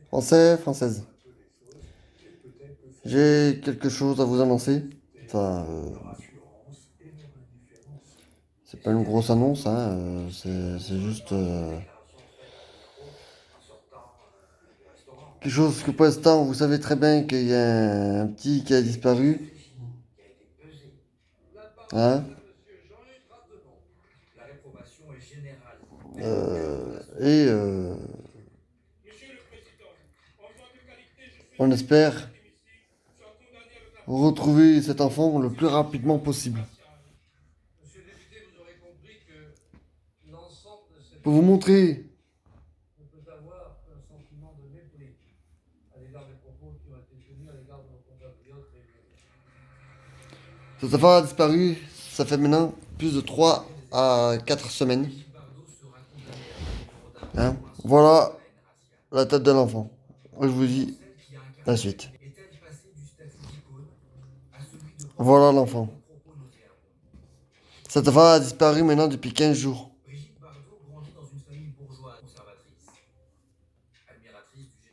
Français, française. J'ai quelque chose à vous annoncer. Enfin, c'est pas une grosse annonce, hein. C'est juste quelque chose que pour l'instant, vous savez très bien qu'il y a un petit qui a disparu. Hein? Et on espère retrouver cet enfant le plus rapidement possible. Pour vous montrer cet enfant a disparu, ça fait maintenant plus de 3 à 4 semaines. Hein? Voilà la tête de l'enfant. Je vous dis la suite. Voilà l'enfant. Cet enfant a disparu maintenant depuis 15 jours.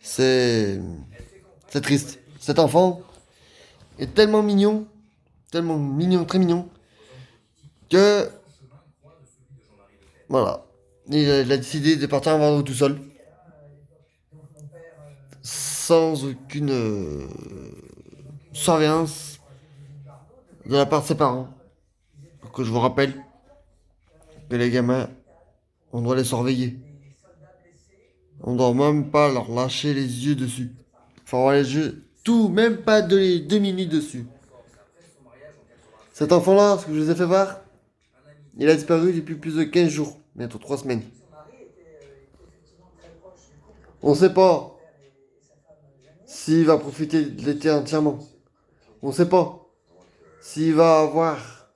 C'est... C'est triste. Cet enfant est tellement mignon, très mignon, que... Voilà. Il a décidé de partir en vadrouille tout seul. Sans aucune surveillance de la part de ses parents. Pour que je vous rappelle que les gamins, on doit les surveiller. On doit même pas leur lâcher les yeux dessus. Faut avoir les yeux, tout, même pas 2 minutes dessus. Cet enfant-là, ce que je vous ai fait voir, il a disparu depuis plus de 15 jours, bientôt 3 semaines. On sait pas s'il va profiter de l'été entièrement. On sait pas s'il va avoir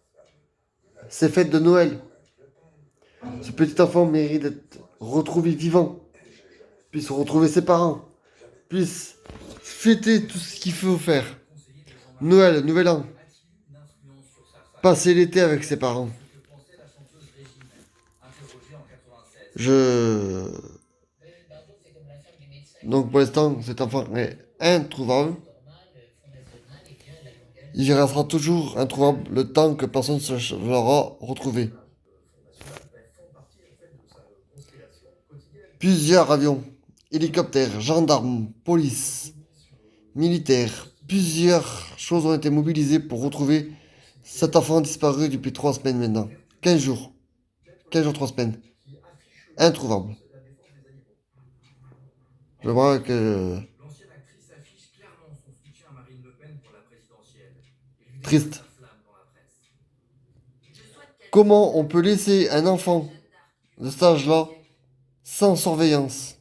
ses fêtes de Noël. Ce petit enfant mérite d'être retrouvé vivant, puisse retrouver ses parents, puisse fêter tout ce qu'il faut faire. Noël, Nouvel An, passer l'été avec ses parents. Je... Donc pour l'instant, cet enfant est introuvable. Il restera toujours introuvable le temps que personne ne l'aura retrouvé. Plusieurs avions, hélicoptères, gendarmes, police, militaires, plusieurs choses ont été mobilisées pour retrouver cet enfant disparu depuis 3 semaines maintenant. 15 jours. 15 jours, 3 semaines. Introuvable. Je vois que... Triste. Comment on peut laisser un enfant de cet âge-là sans surveillance?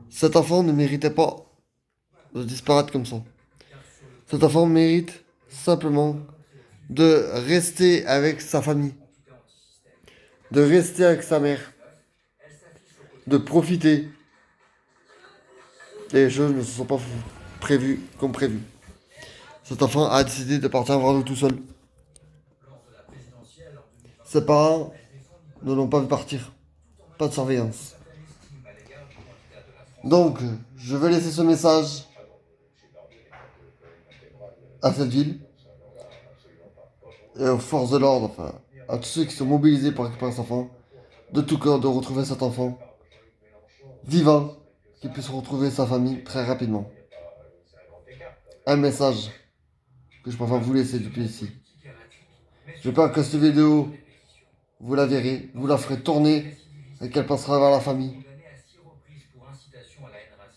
Cet enfant ne méritait pas de disparaître comme ça. Cet enfant mérite simplement de rester avec sa famille, de rester avec sa mère, de profiter. Les choses ne se sont pas prévues comme prévu. Cet enfant a décidé de partir en vadrouille tout seul. Ses parents ne l'ont pas vu partir. Pas de surveillance. Donc, je vais laisser ce message à cette ville et aux forces de l'ordre, enfin, à tous ceux qui sont mobilisés pour récupérer cet enfant, de tout cœur de retrouver cet enfant vivant, qu'il puisse retrouver sa famille très rapidement. Un message que je préfère vous laisser depuis ici. J'espère que cette vidéo, vous la verrez, vous la ferez tourner et qu'elle passera vers la famille.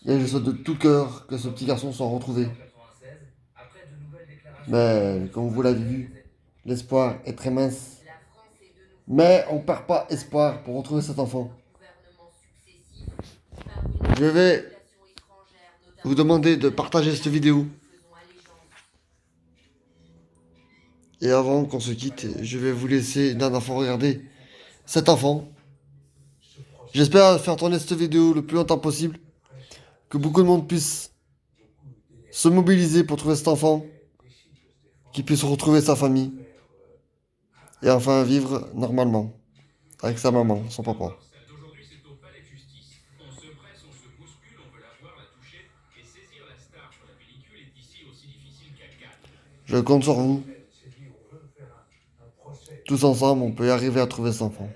Et je souhaite de tout cœur que ce petit garçon soit retrouvé. Mais comme vous l'avez vu, l'espoir est très mince. Mais on ne perd pas espoir pour retrouver cet enfant. Je vais vous demander de partager cette vidéo. Et avant qu'on se quitte, je vais vous laisser une dernière fois regarder cet enfant. J'espère faire tourner cette vidéo le plus longtemps possible. Que beaucoup de monde puisse se mobiliser pour trouver cet enfant. Qu'il puisse retrouver sa famille. Et enfin vivre normalement. avec sa maman, son papa. Je compte sur vous. Tous ensemble, on peut y arriver à trouver cet enfant.